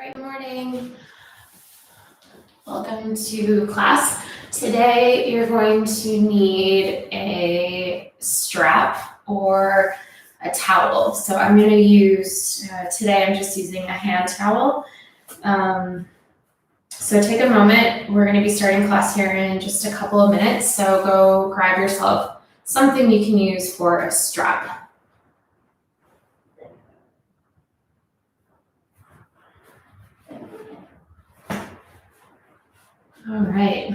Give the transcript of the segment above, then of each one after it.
Good morning. Welcome to class. Today you're going to need a strap or a towel. So I'm going to use, today I'm just using a hand towel. So take a moment. We're going to be starting class here in just a couple of minutes. So go grab yourself something you can use for a strap. All right.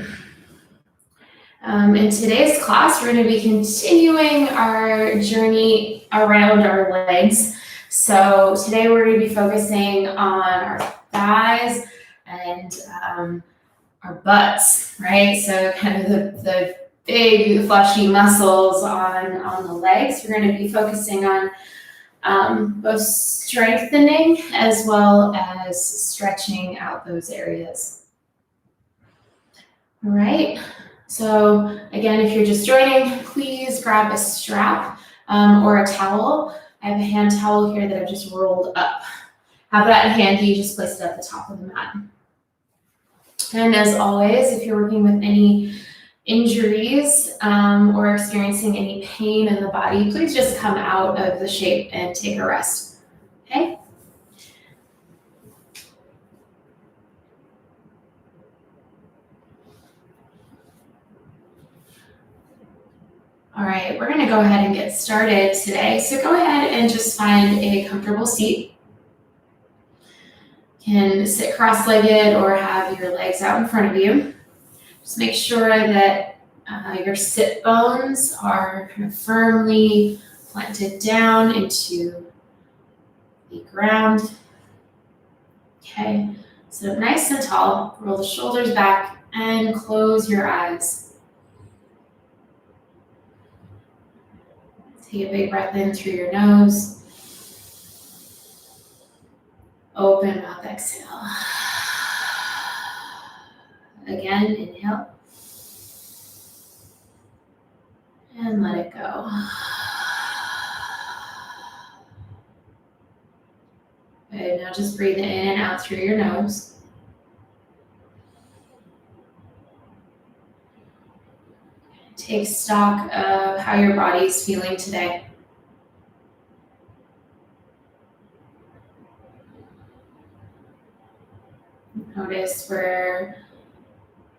In today's class, we're going to be continuing our journey around our legs. So today we're going to be focusing on our thighs and our butts, right? So kind of the big fleshy muscles on the legs. We're going to be focusing on both strengthening as well as stretching out those areas. All right. So again, if you're just joining, please grab a strap or a towel. I have a hand towel here that I've just rolled up. Have that handy, just place it at the top of the mat. And as always, if you're working with any injuries or experiencing any pain in the body, please just come out of the shape and take a rest, okay? All right, we're going to go ahead and get started today. So go ahead and just find a comfortable seat. You can sit cross-legged or have your legs out in front of you. Just make sure that your sit bones are kind of firmly planted down into the ground. Okay, so nice and tall. Roll the shoulders back and close your eyes. Take a big breath in through your nose. Open mouth, exhale. Again, inhale. And let it go. Good, now just breathe in and out through your nose. Take stock of how your body is feeling today. Notice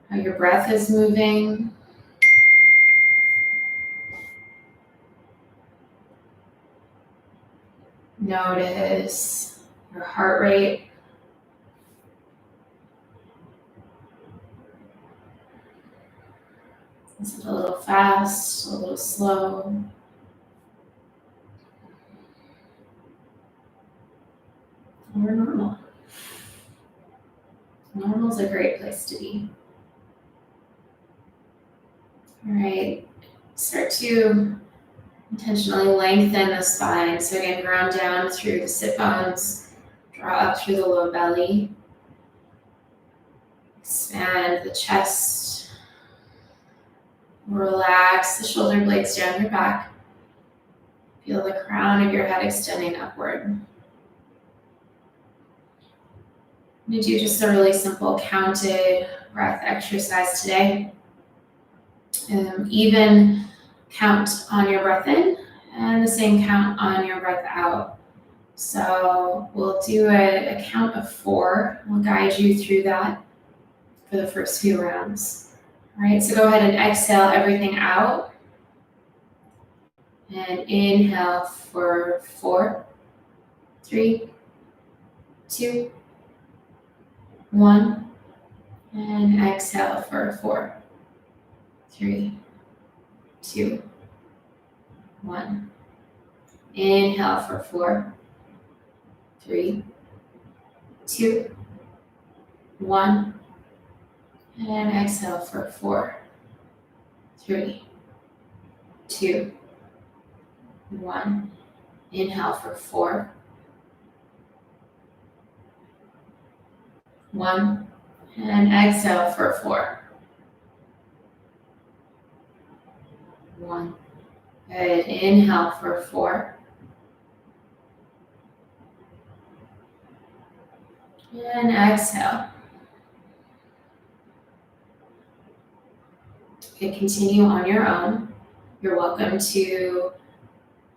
how your breath is moving. Notice your heart rate. Is it a little fast, a little slow? Or normal? Normal is a great place to be. All right, start to intentionally lengthen the spine. So again, ground down through the sit bones, draw up through the low belly. Expand the chest. Relax the shoulder blades down your back. Feel the crown of your head extending upward. I'm going to do just a really simple counted breath exercise today. Even count on your breath in and the same count on your breath out. So we'll do a count of 4. We'll guide you through that for the first few rounds. All right, so go ahead and exhale everything out. And inhale for 4, 3, 2, 1. And exhale for 4, 3, 2, 1. Inhale for 4, 3, 2, 1. And exhale for 4, 3, 2, 1. Inhale for 4, 1. And exhale for 4, 1. Good. Inhale for 4, And exhale. You can continue on your own. You're welcome to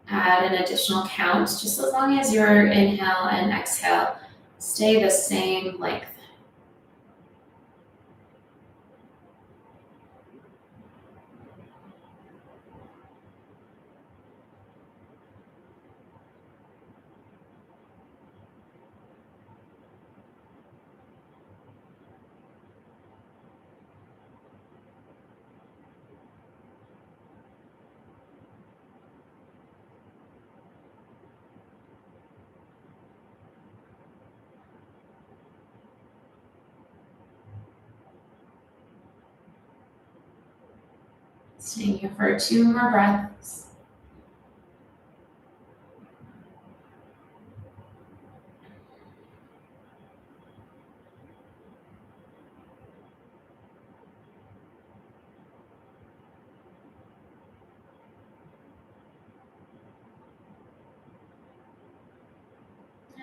add an additional count, just as long as your inhale and exhale stay the same length. Staying here for 2 more breaths.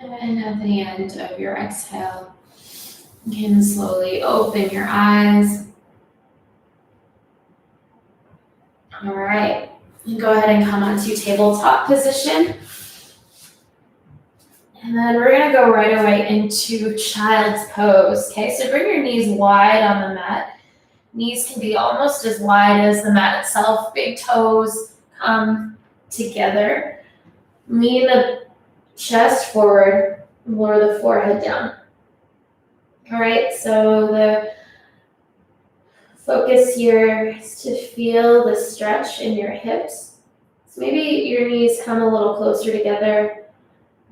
And at the end of your exhale, you can slowly open your eyes. All right, go ahead and come onto tabletop position. And then we're gonna go right away into child's pose, okay? So bring your knees wide on the mat. Knees can be almost as wide as the mat itself. Big toes come together. Lean the chest forward, lower the forehead down. All right, so the focus here is to feel the stretch in your hips. So maybe your knees come a little closer together,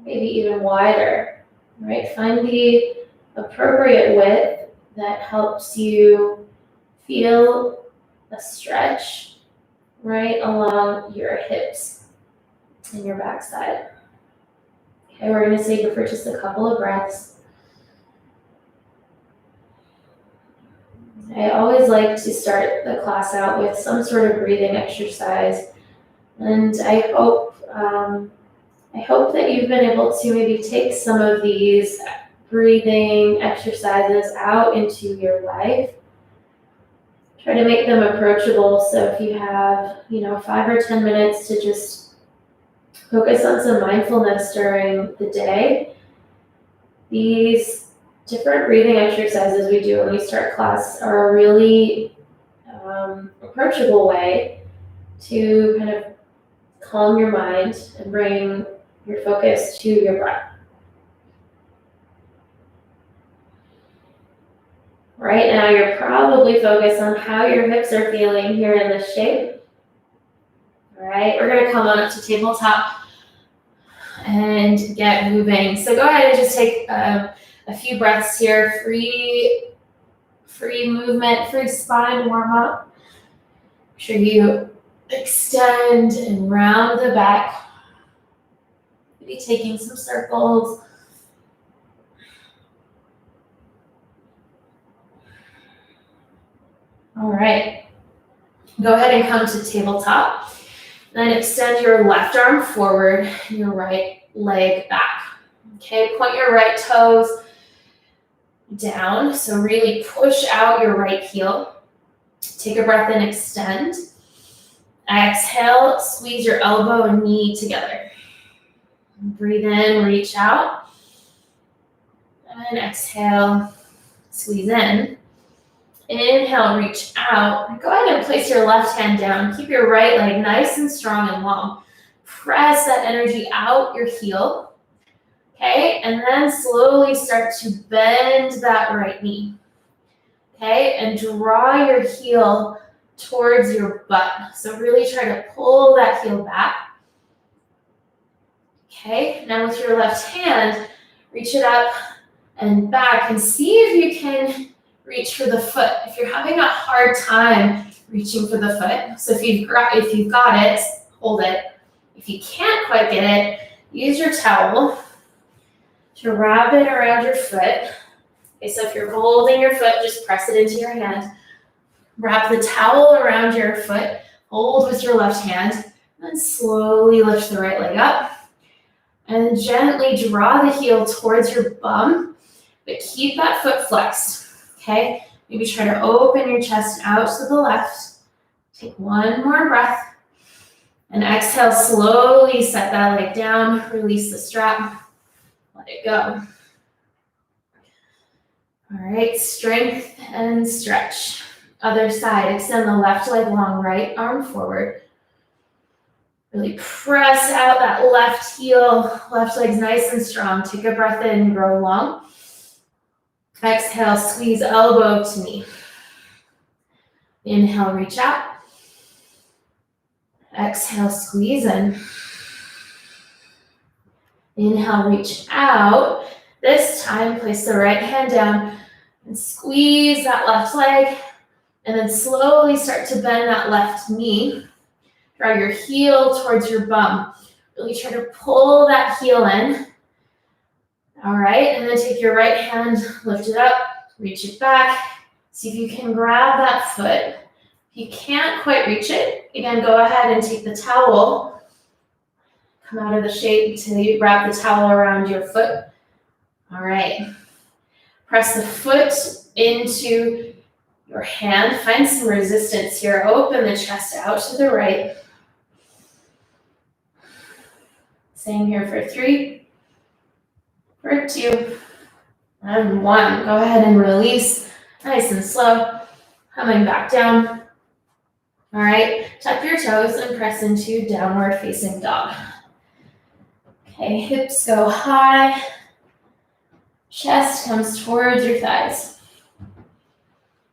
maybe even wider, right? Find the appropriate width that helps you feel a stretch right along your hips and your backside. Okay, we're gonna stay here for just a couple of breaths. I always like to start the class out with some sort of breathing exercise, and I hope that you've been able to maybe take some of these breathing exercises out into your life. Try to make them approachable, so if you have, 5 or 10 minutes to just focus on some mindfulness during the day, these different breathing exercises we do when we start class are a really approachable way to kind of calm your mind and bring your focus to your breath. Right now, you're probably focused on how your hips are feeling here in this shape. All right, we're gonna come on up to tabletop and get moving. So go ahead and just take a few breaths here, free movement, free spine warm up. Make sure you extend and round the back. Maybe taking some circles. All right, go ahead and come to tabletop. Then extend your left arm forward, your right leg back. Okay, point your right toes down. So really push out your right heel. Take a breath and extend. Exhale, squeeze your elbow and knee together. Breathe in, reach out. And exhale, squeeze in. Inhale, reach out. Go ahead and place your left hand down. Keep your right leg nice and strong and long. Press that energy out your heel. Okay, and then slowly start to bend that right knee. Okay, and draw your heel towards your butt. So really try to pull that heel back. Okay, now with your left hand, reach it up and back and see if you can reach for the foot. If you're having a hard time reaching for the foot, so if you've got it, hold it. If you can't quite get it, use your towel to wrap it around your foot. Okay, so if you're holding your foot, just press it into your hand. Wrap the towel around your foot, hold with your left hand, and then slowly lift the right leg up. And gently draw the heel towards your bum. but keep that foot flexed, okay? Maybe try to open your chest out to the left. Take one more breath. And exhale, slowly set that leg down, release the strap, let it go. All right, strength and stretch. Other side, extend the left leg long, right arm forward. Really press out that left heel, left leg's nice and strong. Take a breath in, grow long. Exhale, squeeze elbow to knee. Inhale, reach out. Exhale, squeeze in. Inhale, reach out. This time, place the right hand down and squeeze that left leg. And then slowly start to bend that left knee. Draw your heel towards your bum. Really try to pull that heel in. All right, and then take your right hand, lift it up, reach it back. See if you can grab that foot. If you can't quite reach it, again, go ahead and take the towel. Come out of the shape until you wrap the towel around your foot. All right. Press the foot into your hand. Find some resistance here. Open the chest out to the right. Same here for 3, for 2, and 1. Go ahead and release. Nice and slow. Coming back down. All right. Tuck your toes and press into downward facing dog. Okay, hips go high. Chest comes towards your thighs.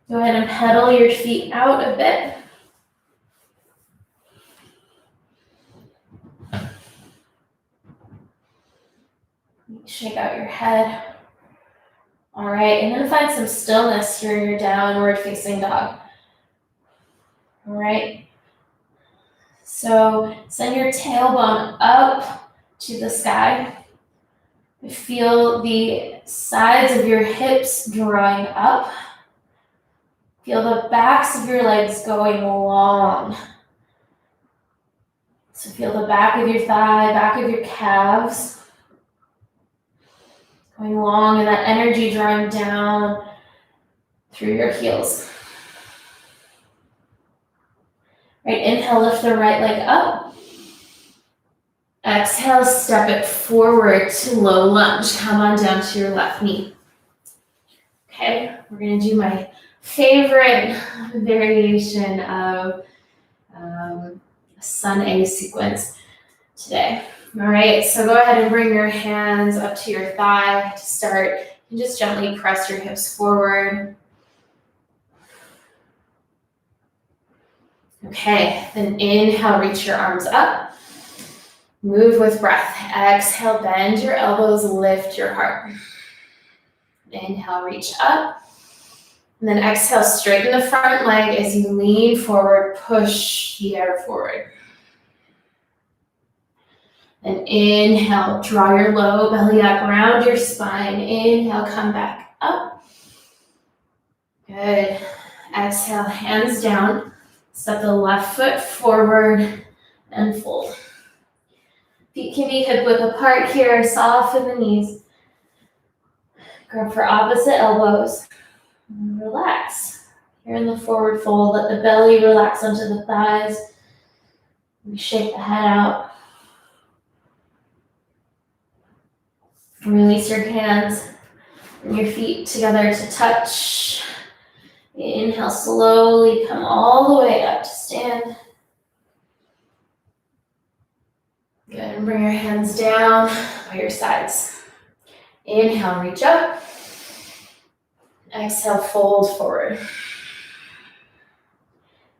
Go ahead and pedal your feet out a bit. Shake out your head. All right, and then find some stillness here in your downward facing dog. All right. So send your tailbone up to the sky. Feel the sides of your hips drawing up. Feel the backs of your legs going long. So feel the back of your thigh, back of your calves going long, and that energy drawing down through your heels. Right, inhale, lift the right leg up. Exhale, step it forward to low lunge. Come on down to your left knee. Okay, we're gonna do my favorite variation of sun A sequence today. All right, so go ahead and bring your hands up to your thigh to start. And just gently press your hips forward. Okay, then inhale, reach your arms up. Move with breath. Exhale, bend your elbows, lift your heart. Inhale, reach up. And then exhale, straighten the front leg as you lean forward, push the air forward. And inhale, draw your low belly up, round your spine. Inhale, come back up. Good. Exhale, hands down. Step the left foot forward and fold. Feet can be hip width apart here. Soften the knees. Grab for opposite elbows. And relax. Here in the forward fold, let the belly relax onto the thighs. We shake the head out. Release your hands. Bring your feet together to touch. Inhale, slowly come all the way up to stand. Good, and bring your hands down by your sides. Inhale, reach up. Exhale, fold forward.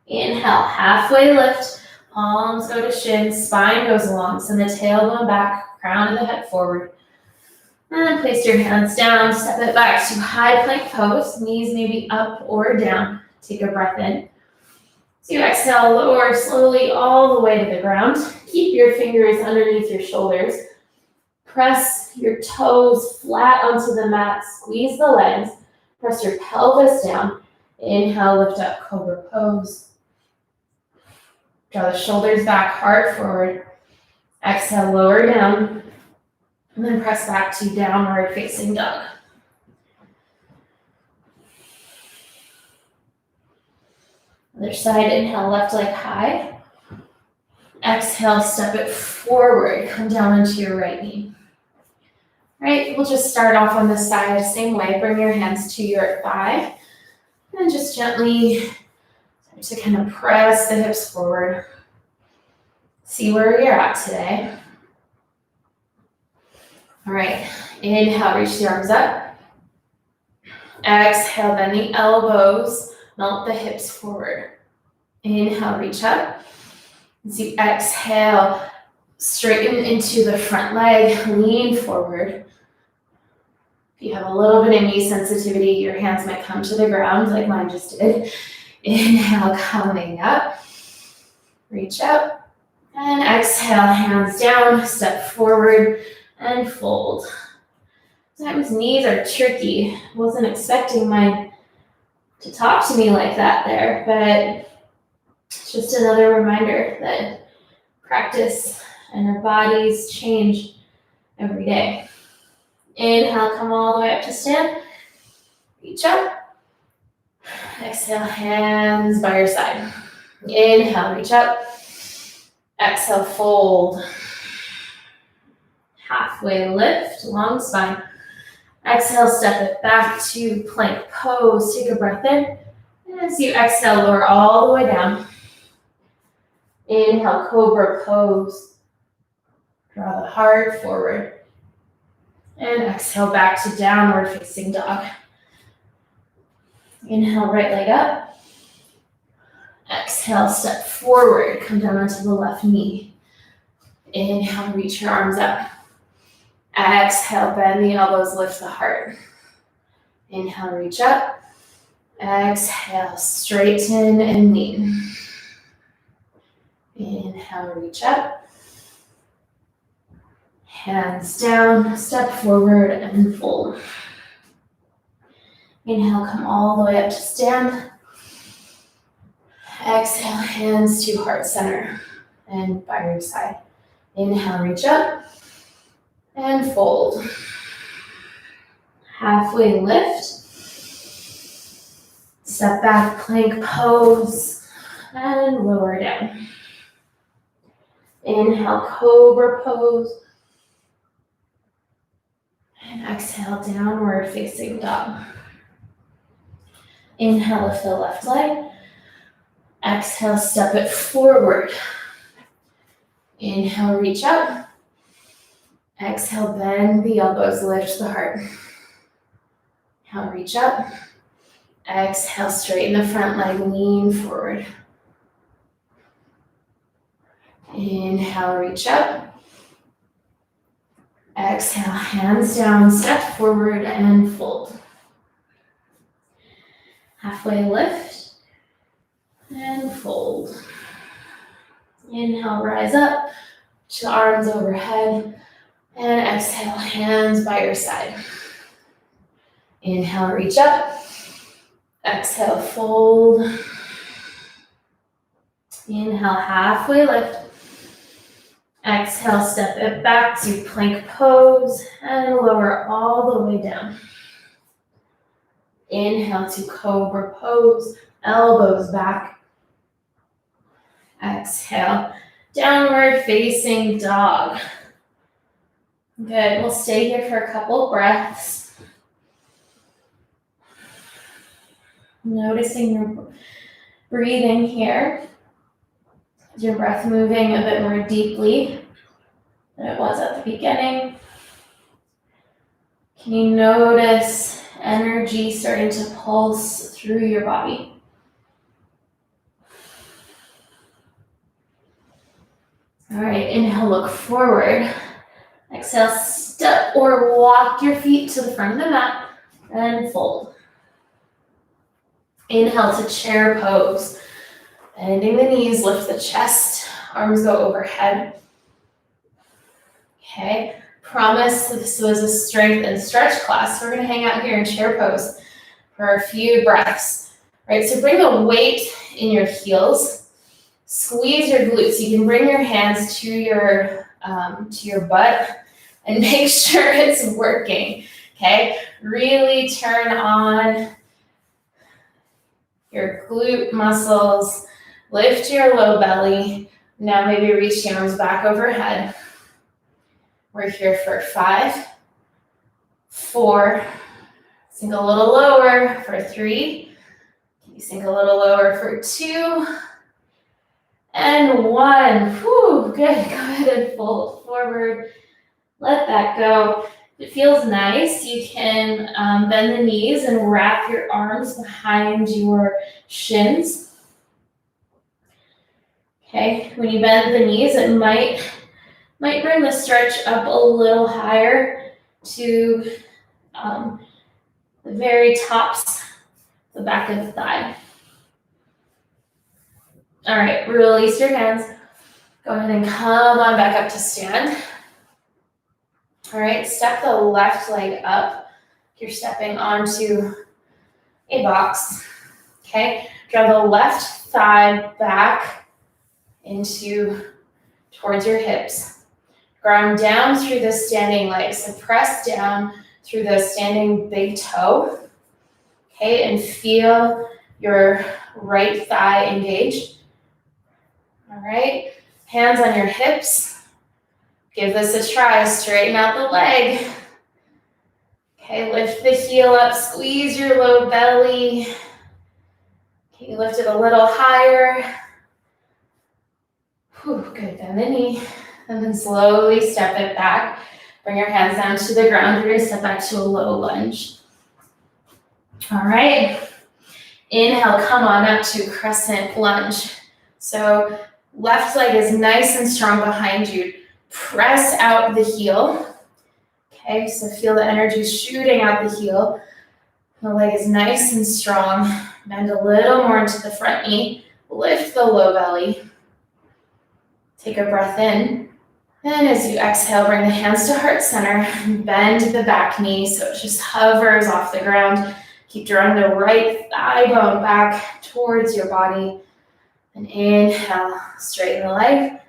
Inhale, halfway lift. Palms go to shins, spine goes along. Send the tailbone back, crown of the head forward. And then place your hands down, step it back to high plank pose. Knees may be up or down. Take a breath in. So you exhale, lower slowly all the way to the ground. Keep your fingers underneath your shoulders. Press your toes flat onto the mat. Squeeze the legs. Press your pelvis down. Inhale, lift up, cobra pose. Draw the shoulders back, heart forward. Exhale, lower down. And then press back to downward facing dog. Other side, inhale, left leg high. Exhale, step it forward. Come down onto your right knee. All right, we'll just start off on this side, same way. Bring your hands to your thigh. And just gently to kind of press the hips forward. See where you're at today. All right, inhale, reach the arms up. Exhale, bend the elbows, melt the hips forward. Inhale, reach up. As you exhale, straighten into the front leg, lean forward. If you have a little bit of knee sensitivity, your hands might come to the ground like mine just did. Inhale, coming up. Reach up. And exhale, hands down, step forward and fold. Sometimes knees are tricky. Wasn't expecting mine to talk to me like that there, but it's just another reminder that practice and our bodies change every day. Inhale, come all the way up to stand. Reach up. Exhale, hands by your side. Inhale, reach up. Exhale, fold. Halfway lift, long spine. Exhale, step it back to plank pose. Take a breath in. And as you exhale, lower all the way down. Inhale, cobra pose. Draw the heart forward. And exhale back to downward facing dog. Inhale, right leg up. Exhale, step forward. Come down onto the left knee. Inhale, reach your arms up. Exhale, bend the elbows, lift the heart. Inhale, reach up. Exhale, straighten and lean. Inhale, reach up. Hands down, step forward and fold. Inhale, come all the way up to stand. Exhale, hands to heart center and by your side. Inhale, reach up and fold. Halfway lift. Step back, plank pose and lower down. Inhale, cobra pose. And exhale, downward facing dog. Inhale, lift the left leg. Exhale, step it forward. Inhale, reach up. Exhale, bend the elbows, lift the heart. Inhale, reach up. Exhale, straighten the front leg, lean forward. Inhale, reach up. Exhale, hands down, step forward and fold. Halfway lift and fold. Inhale, rise up, reach the arms overhead, and exhale, hands by your side. Inhale, reach up. Exhale, fold. Inhale, halfway lift. Exhale, step it back to plank pose and lower all the way down. Inhale to cobra pose, elbows back. Exhale, downward facing dog. Good, we'll stay here for a couple breaths. Noticing your breathing here. Is your breath moving a bit more deeply than it was at the beginning? Can you notice energy starting to pulse through your body? All right, inhale, look forward. Exhale, step or walk your feet to the front of the mat and fold. Inhale to chair pose. Bending the knees, lift the chest, arms go overhead. Okay, promise this was a strength and stretch class. We're gonna hang out here in chair pose for a few breaths. Right, so bring the weight in your heels. Squeeze your glutes. You can bring your hands to your butt and make sure it's working. Okay, really turn on your glute muscles. Lift your low belly. Now maybe reach the arms back overhead. We're here for 5, 4, sink a little lower for 3, sink a little lower for 2, and 1. Whew, good. Go ahead and fold forward. Let that go. If it feels nice, you can bend the knees and wrap your arms behind your shins. Okay, when you bend the knees, it might bring the stretch up a little higher to the very tops, the back of the thigh. All right, release your hands. Go ahead and come on back up to stand. All right, step the left leg up. You're stepping onto a box. Okay, draw the left thigh back towards your hips. Ground down through the standing leg. So press down through the standing big toe. Okay, and feel your right thigh engage. All right, hands on your hips. Give this a try. Straighten out the leg. Okay, lift the heel up. Squeeze your low belly. Okay, lift it a little higher. Whew, good. Bend the knee. And then slowly step it back. Bring your hands down to the ground. You're going to step back to a low lunge. All right. Inhale, come on up to crescent lunge. So left leg is nice and strong behind you. Press out the heel. Okay, so feel the energy shooting out the heel. The leg is nice and strong. Bend a little more into the front knee. Lift the low belly. Take a breath in. And as you exhale, bring the hands to heart center. Bend the back knee so it just hovers off the ground. Keep drawing the right thigh bone back towards your body. And inhale, straighten the leg.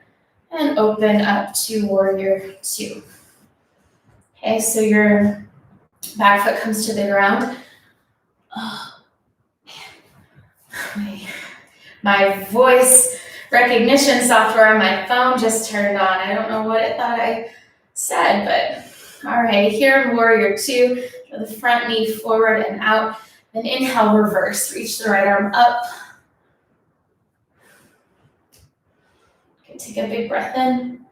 And open up to warrior 2. Okay, so your back foot comes to the ground. Oh, man. My voice recognition software on my phone just turned on. I don't know what it thought I said, but all right, here in warrior 2, draw the front knee forward and out. Then inhale, reverse. Reach the right arm up. Okay, take a big breath in.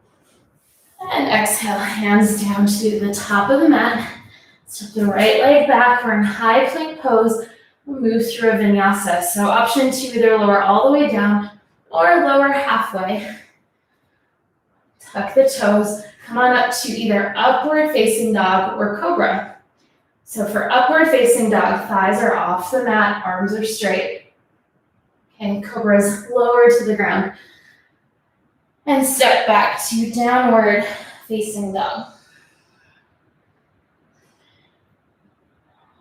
And exhale, hands down to the top of the mat. Step the right leg back. We're in high plank pose. We'll move through a vinyasa. So option 2, either lower all the way down or lower halfway. Tuck the toes. Come on up to either upward facing dog or cobra. So for upward facing dog, thighs are off the mat, arms are straight. Okay, cobra is lower to the ground. And step back to downward facing dog.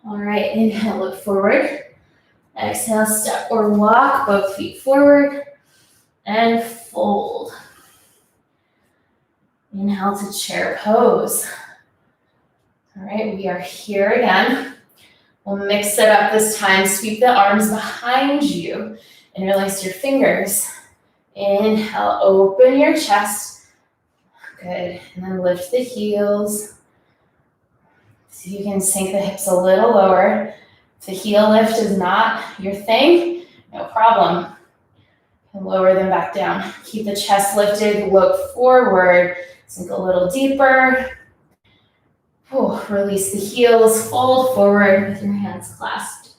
All right, inhale, look forward. Exhale, step or walk, both feet forward. And fold. Inhale to chair pose. All right, we are here again. We'll mix it up this time. Sweep the arms behind you. Interlace your fingers. Inhale, open your chest. Good. And then lift the heels. So you can sink the hips a little lower. If the heel lift is not your thing, no problem. And lower them back down. Keep the chest lifted, look forward. Sink a little deeper. Release the heels, fold forward with your hands clasped.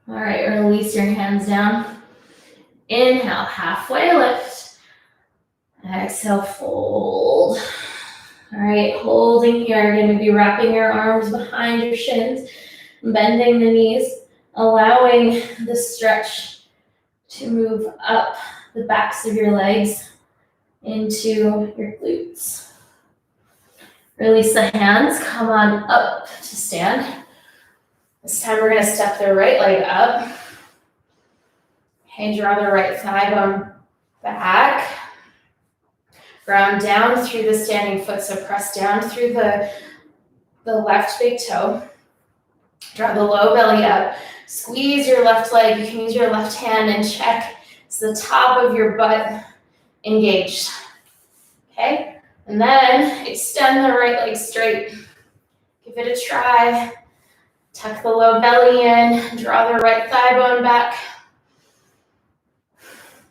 All right, release your hands down. Inhale, halfway lift. Exhale, fold. All right, holding here. You're going to be wrapping your arms behind your shins, bending the knees, allowing the stretch to move up the backs of your legs into your glutes. Release the hands, come on up to stand. This time we're going to step the right leg up. Okay, draw the right thigh bone back. Ground down through the standing foot, so press down through the the left big toe. Draw the low belly up. Squeeze your left leg. You can use your left hand and check. It's the top of your butt engaged. Okay? And then extend the right leg straight. Give it a try. Tuck the low belly in. Draw the right thigh bone back.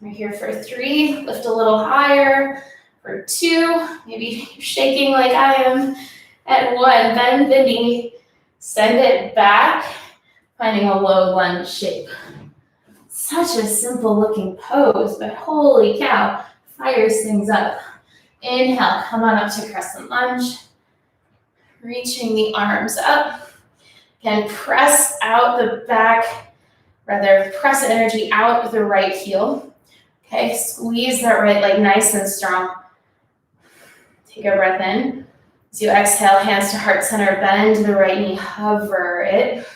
We're here for 3. Lift a little higher. For 2. Maybe you're shaking like I am. At 1, bend the knee. Send it back. Finding a low lunge shape. Such a simple looking pose, but holy cow, fires things up. Inhale, come on up to crescent lunge. Reaching the arms up. Again, press out the back, press energy out with the right heel. Okay, squeeze that right leg nice and strong. Take a breath in. As you exhale, hands to heart center, bend the right knee, hover it.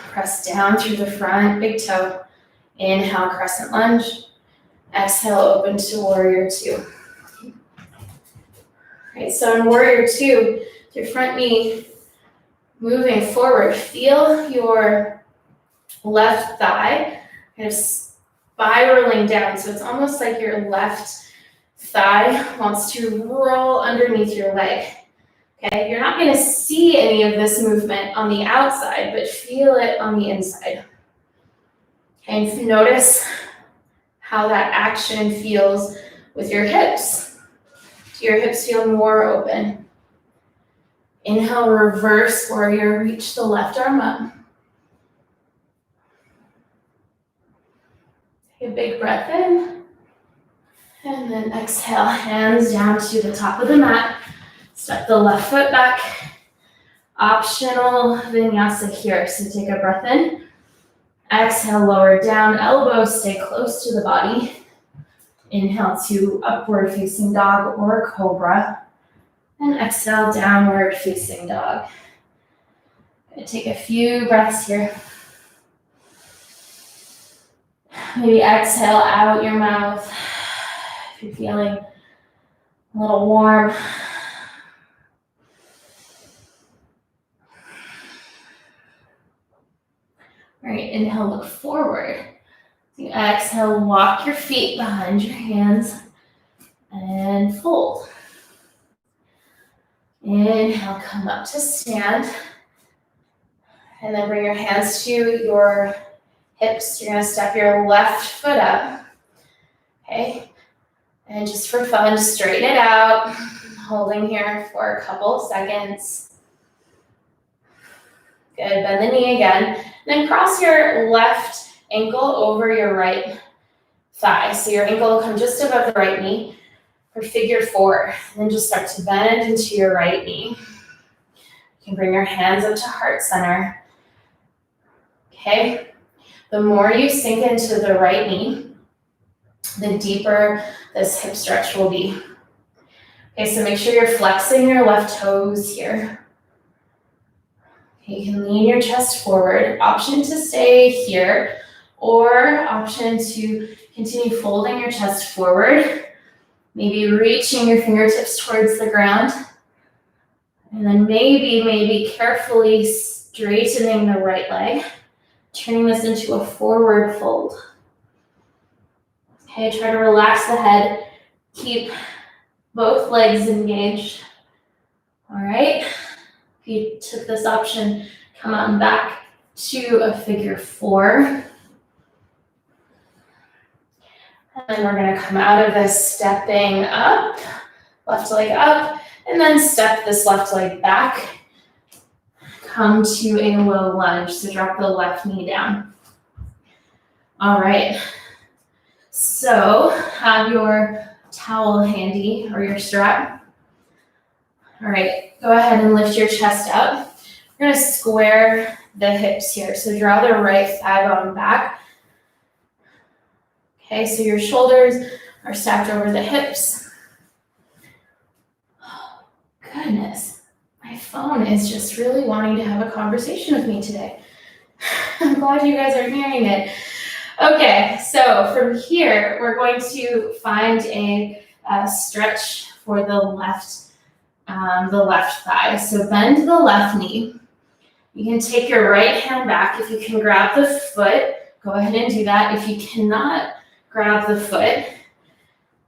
Press down through the front, big toe. Inhale, crescent lunge. Exhale, open to warrior 2. All right, so in warrior 2, your front knee moving forward, feel your left thigh kind of spiraling down. So it's almost like your left thigh wants to roll underneath your leg. Okay, you're not going to see any of this movement on the outside, but feel it on the inside. Okay, and notice how that action feels with your hips. Do your hips feel more open? Inhale, reverse warrior, reach the left arm up. Take a big breath in. And then exhale, hands down to the top of the mat. Step the left foot back. Optional vinyasa here. So take a breath in. Exhale, lower down, elbows stay close to the body. Inhale to upward facing dog or cobra. And exhale, downward facing dog. Gonna take a few breaths here. Maybe exhale out your mouth if you're feeling a little warm. All right, inhale, look forward. You exhale, walk your feet behind your hands and fold. Inhale, come up to stand. And then bring your hands to your hips. You're gonna step your left foot up. Okay, and just for fun, straighten it out. Holding here for a couple seconds. Good, bend the knee again. Then cross your left ankle over your right thigh. So your ankle will come just above the right knee for figure 4. And then just start to bend into your right knee. You can bring your hands up to heart center. Okay, the more you sink into the right knee, the deeper this hip stretch will be. Okay, so make sure you're flexing your left toes here. You can lean your chest forward, option to stay here, or option to continue folding your chest forward, maybe reaching your fingertips towards the ground, and then maybe carefully straightening the right leg, turning this into a forward fold. Okay, try to relax the head, keep both legs engaged. All right. If you took this option, come on back to a figure 4. And then we're going to come out of this stepping up, left leg up, and then step this left leg back. Come to a low lunge, so drop the left knee down. All right, so have your towel handy or your strap. All right, go ahead and lift your chest up. We're gonna square the hips here. So draw the right thigh bone back. Okay, so your shoulders are stacked over the hips. Oh, goodness, my phone is just really wanting to have a conversation with me today. I'm glad you guys are hearing it. Okay, so from here, we're going to find a stretch for the left the left thigh. So bend the left knee. You can take your right hand back. If you can grab the foot, go ahead and do that. If you cannot grab the foot,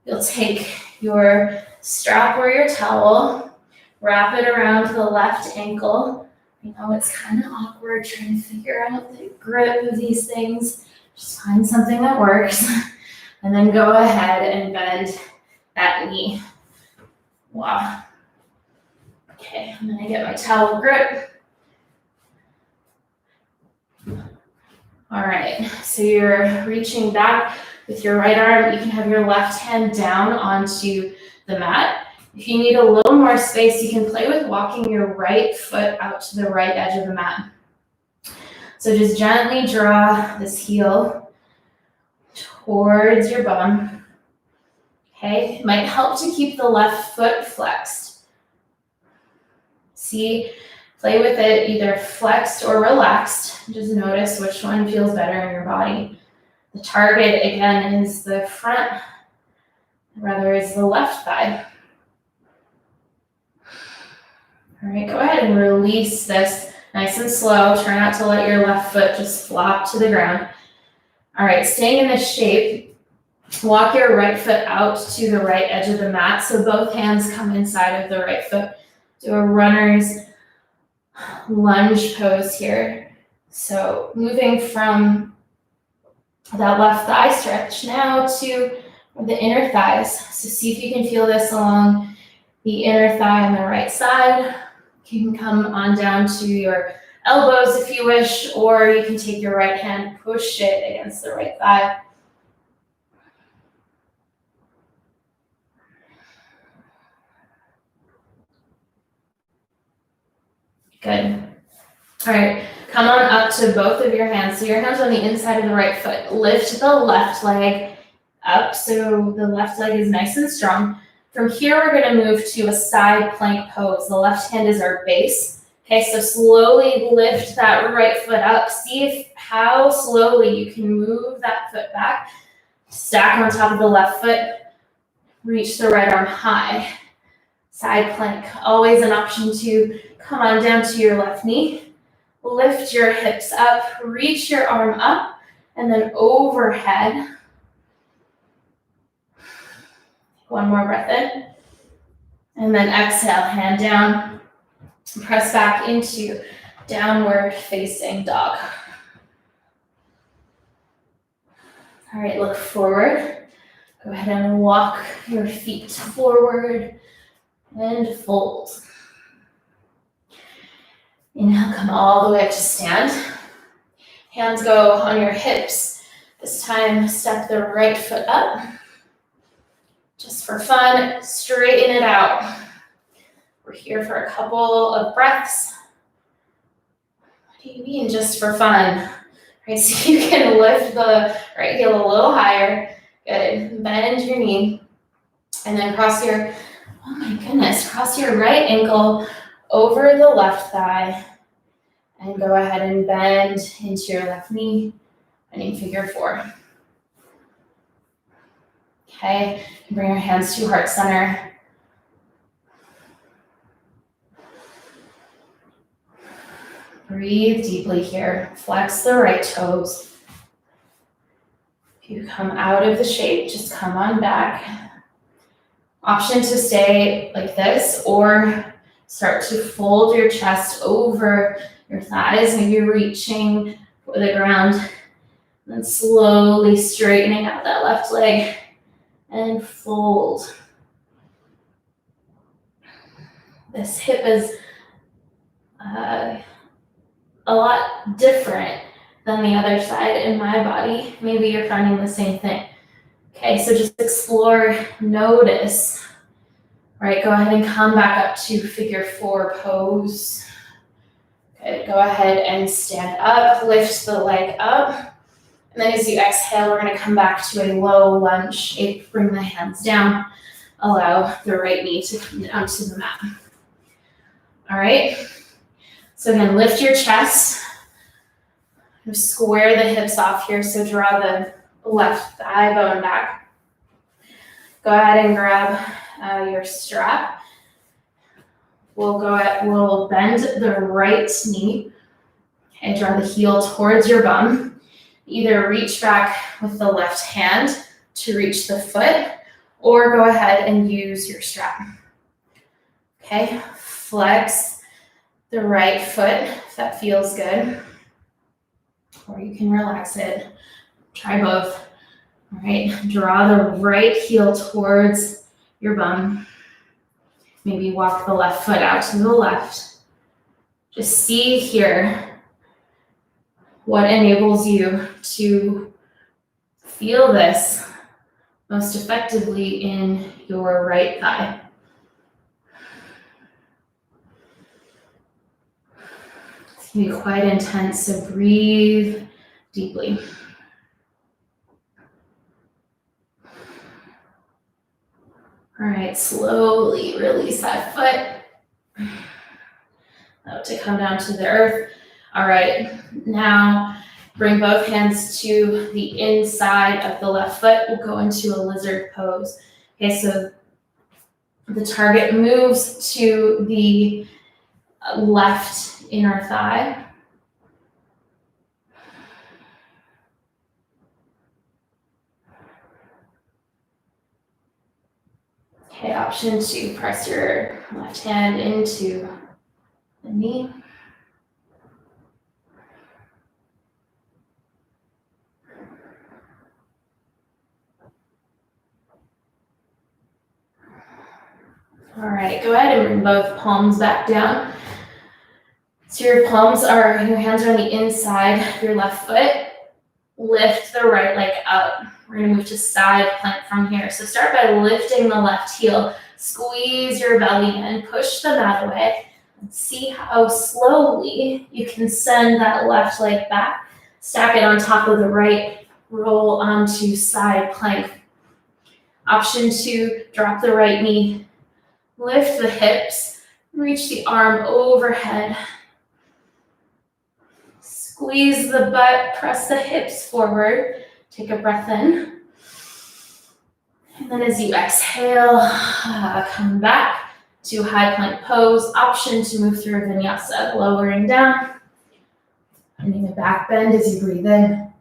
you'll take your strap or your towel, wrap it around the left ankle. I know it's kind of awkward trying to figure out the grip of these things. Just find something that works. And then go ahead and bend that knee. Wow. Okay, I'm gonna get my towel grip. All right, so you're reaching back with your right arm. You can have your left hand down onto the mat. If you need a little more space, you can play with walking your right foot out to the right edge of the mat. So just gently draw this heel towards your bum. Okay, it might help to keep the left foot flexed. See, play with it either flexed or relaxed. Just notice which one feels better in your body. The target, again, is the front, rather is the left thigh. All right, go ahead and release this nice and slow. Try not to let your left foot just flop to the ground. All right, staying in this shape, walk your right foot out to the right edge of the mat. So both hands come inside of the right foot. Do a runner's lunge pose here. So moving from that left thigh stretch now to the inner thighs. So see if you can feel this along the inner thigh on the right side. You can come on down to your elbows if you wish, or you can take your right hand, push it against the right thigh. Good. All right, come on up to both of your hands. So your hands on the inside of the right foot. Lift the left leg up so the left leg is nice and strong. From here, we're going to move to a side plank pose. The left hand is our base. Okay, so slowly lift that right foot up. See how slowly you can move that foot back. Stack on top of the left foot. Reach the right arm high. Side plank, always an option to come on down to your left knee. Lift your hips up, reach your arm up, and then overhead. One more breath in. And then exhale, hand down. Press back into downward facing dog. All right, look forward. Go ahead and walk your feet forward and fold. Inhale, come all the way up to stand. Hands go on your hips. This time, step the right foot up. Just for fun, straighten it out. We're here for a couple of breaths. What do you mean just for fun? Right, so you can lift the right heel a little higher. Good, bend your knee. And then cross your, oh my goodness, cross your right ankle over the left thigh. And go ahead and bend into your left knee, bending figure four. Okay, bring your hands to heart center. Breathe deeply here. Flex the right toes. If you come out of the shape, just come on back. Option to stay like this or start to fold your chest over your thighs, maybe reaching for the ground. And then slowly straightening out that left leg and fold. This hip is a lot different than the other side in my body. Maybe you're finding the same thing. Okay, so just explore, notice. All right, go ahead and come back up to figure four pose. Okay, go ahead and stand up, lift the leg up. And then as you exhale, we're gonna come back to a low lunge shape. Bring the hands down, allow the right knee to come down to the mat. All right, so again, lift your chest. Square the hips off here, so draw the left thigh bone back. Go ahead and grab your strap. we'll bend the right knee. Okay, draw the heel towards your bum. Either reach back with the left hand to reach the foot, or go ahead and use your strap. Okay, flex the right foot if that feels good, or you can relax it. Try both. All right, draw the right heel towards your bum. Maybe walk the left foot out to the left. Just see here what enables you to feel this most effectively in your right thigh. It's going to be quite intense, so breathe deeply. All right, slowly release that foot. Allow it to come down to the earth. All right, now bring both hands to the inside of the left foot. We'll go into a lizard pose. Okay, so the target moves to the left inner thigh. Okay, option to press your left hand into the knee. All right, go ahead and bring both palms back down. So your hands are on the inside of your left foot. Lift the right leg up. We're gonna move to side plank from here. So start by lifting the left heel. Squeeze your belly in, push the mat away. And see how slowly you can send that left leg back. Stack it on top of the right, roll onto side plank. Option 2, drop the right knee. Lift the hips, reach the arm overhead. Squeeze the butt, press the hips forward. Take a breath in. And then as you exhale, come back to high plank pose. Option to move through a vinyasa, lowering down. Finding a back bend as you breathe in.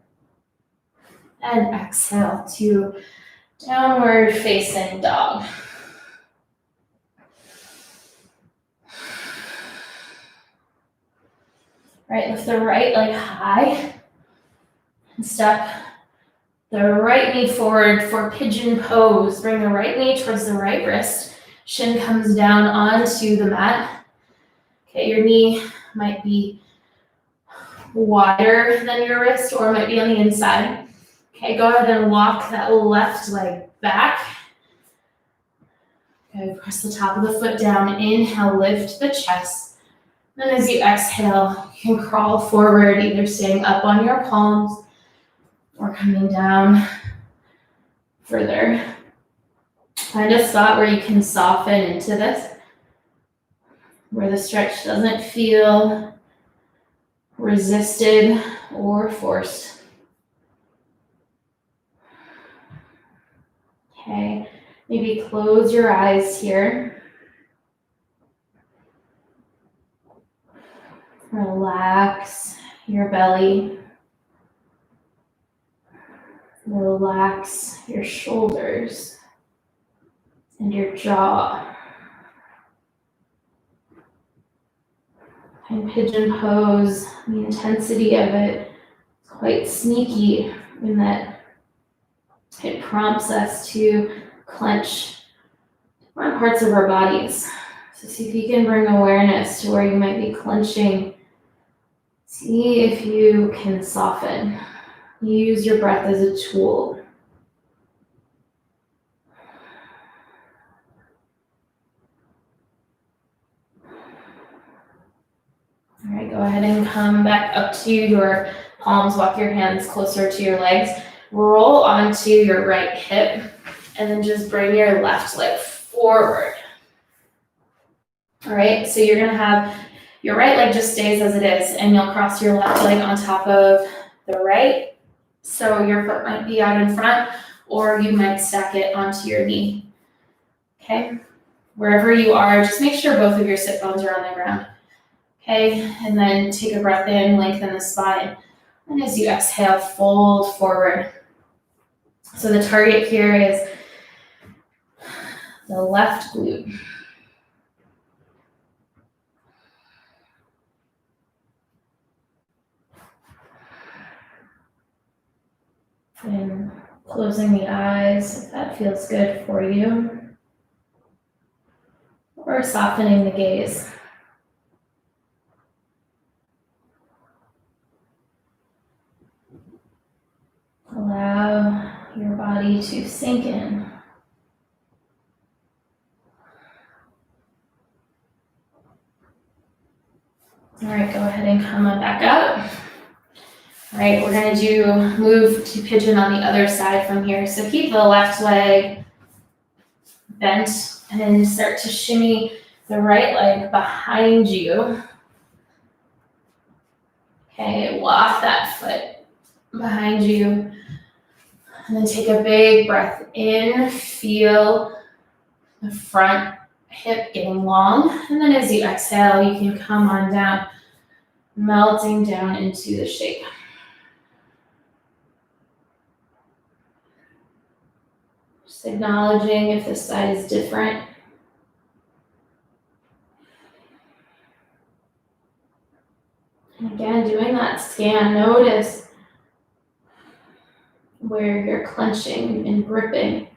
And exhale to downward facing dog. Right, lift the right leg high and step the right knee forward for pigeon pose. Bring the right knee towards the right wrist. Shin comes down onto the mat. Okay, your knee might be wider than your wrist or might be on the inside. Okay, go ahead and walk that left leg back. Okay, press the top of the foot down. Inhale, lift the chest. Then as you exhale, you can crawl forward, either staying up on your palms or coming down further. Find a spot where you can soften into this, where the stretch doesn't feel resisted or forced. Okay, maybe close your eyes here. Relax your belly. Relax your shoulders and your jaw. And pigeon pose, the intensity of it is quite sneaky in that it prompts us to clench different parts of our bodies. So see if you can bring awareness to where you might be clenching. See if you can soften. Use your breath as a tool. All right, go ahead and come back up to your palms. Walk your hands closer to your legs. Roll onto your right hip and then just bring your left leg forward. All right, so you're gonna have your right leg just stays as it is, and you'll cross your left leg on top of the right. So your foot might be out in front, or you might stack it onto your knee. Okay, Wherever you are, just make sure both of your sit bones are on the ground. Okay, and then take a breath in, lengthen the spine. And as you exhale, fold forward. So the target here is the left glute. And closing the eyes if that feels good for you. Or softening the gaze. Allow your body to sink in. All right, go ahead and come on back up. All right, we're gonna move to pigeon on the other side from here. So keep the left leg bent and then start to shimmy the right leg behind you. Okay, walk that foot behind you. And then take a big breath in, feel the front hip getting long. And then as you exhale, you can come on down, melting down into the shape. Just acknowledging if this side is different. And again, doing that scan, notice where you're clenching and gripping.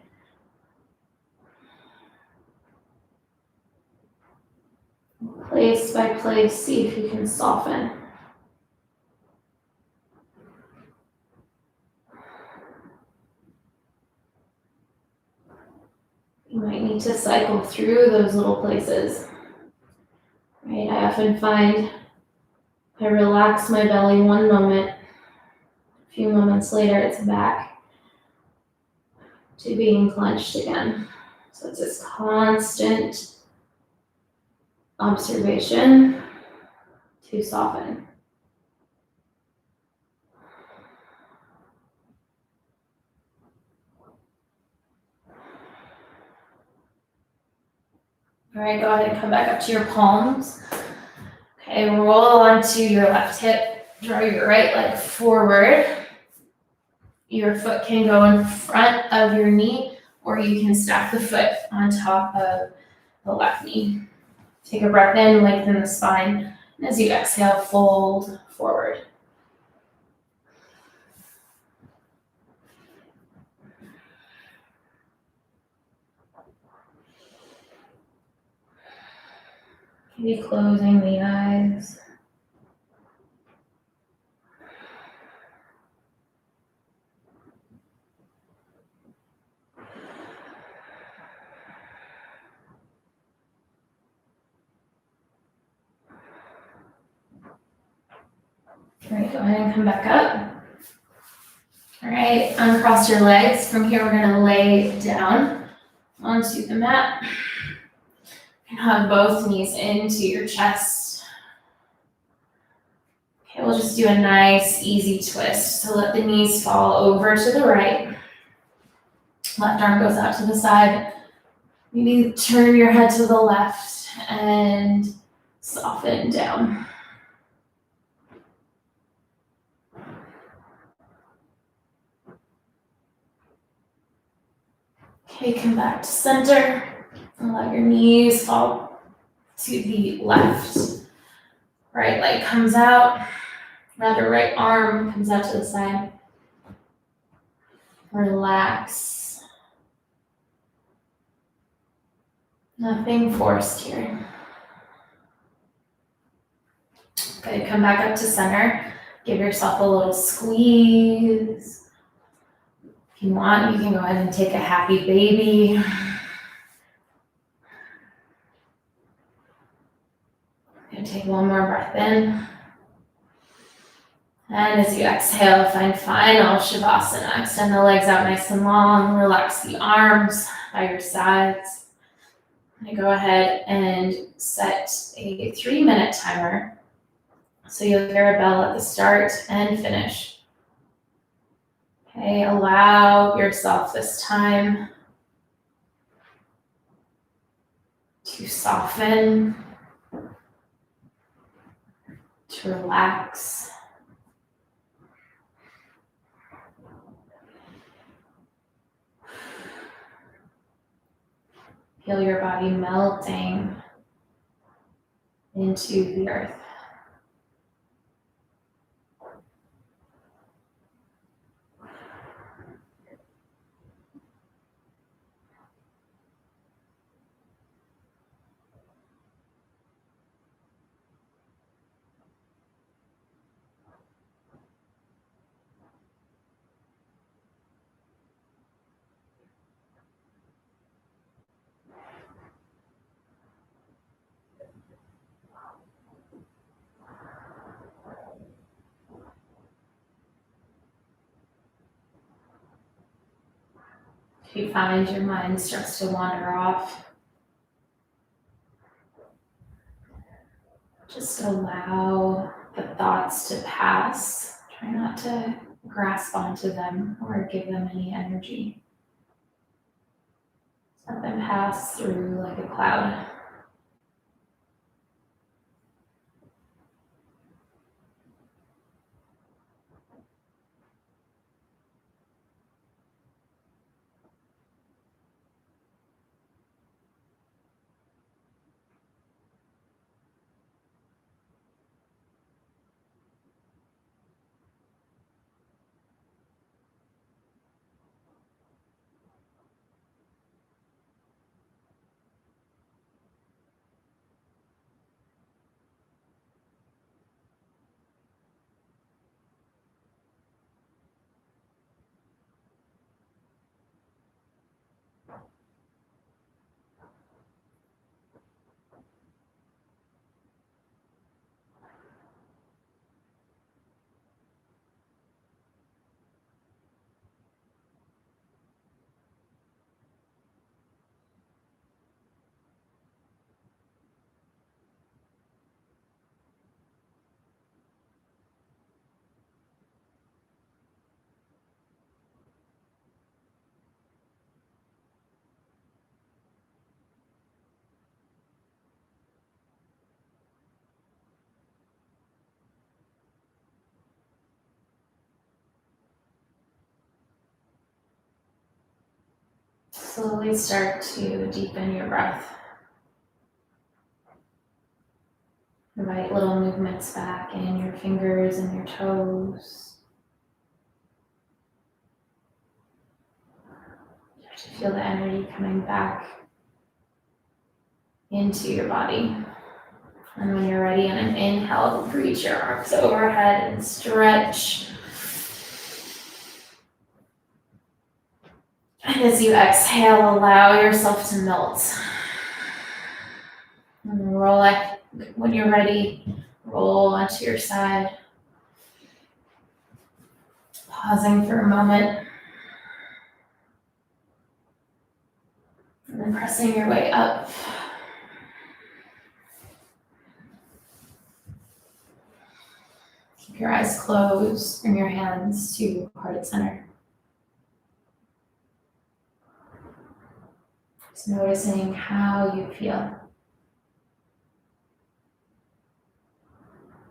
Place by place, see if you can soften. You might need to cycle through those little places. Right? I often find I relax my belly one moment, a few moments later it's back to being clenched again. So it's this constant observation to soften. All right, go ahead and come back up to your palms. Okay, roll onto your left hip, draw your right leg forward. Your foot can go in front of your knee, or you can stack the foot on top of the left knee. Take a breath in, lengthen the spine, and as you exhale, fold forward. Maybe closing the eyes. All right, go ahead and come back up. All right, uncross your legs. From here, we're gonna lay down onto the mat. And hug both knees into your chest. Okay, we'll just do a nice, easy twist. So let the knees fall over to the right. Left arm goes out to the side. Maybe turn your head to the left and soften down. Okay, come back to center. And let your knees fall to the left. Right leg comes out. Rather, right arm comes out to the side. Relax. Nothing forced here. Okay, come back up to center. Give yourself a little squeeze. If you want, you can go ahead and take a happy baby. And take one more breath in. And as you exhale, find final Shavasana. Extend the legs out nice and long. Relax the arms by your sides. And go ahead and set a 3-minute timer. So you'll hear a bell at the start and finish. Okay, allow yourself this time to soften, to relax. Feel your body melting into the earth. If you find your mind starts to wander off, just allow the thoughts to pass. Try not to grasp onto them or give them any energy. Let them pass through like a cloud. Slowly start to deepen your breath. Invite little movements back in your fingers and your toes. Start to feel the energy coming back into your body. And when you're ready on an inhale, reach your arms overhead and stretch. And as you exhale, allow yourself to melt. And roll it. When you're ready, roll onto your side. Pausing for a moment. And then pressing your way up. Keep your eyes closed. Bring your hands to heart at center. Just noticing how you feel.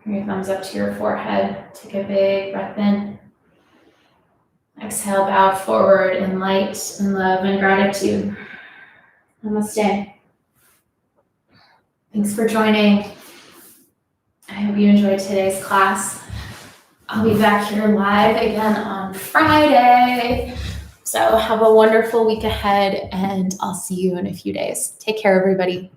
Bring your thumbs up to your forehead. Take a big breath in. Exhale, bow forward in light and love and gratitude. Namaste. Thanks for joining. I hope you enjoyed today's class. I'll be back here live again on Friday. So have a wonderful week ahead, and I'll see you in a few days. Take care, everybody.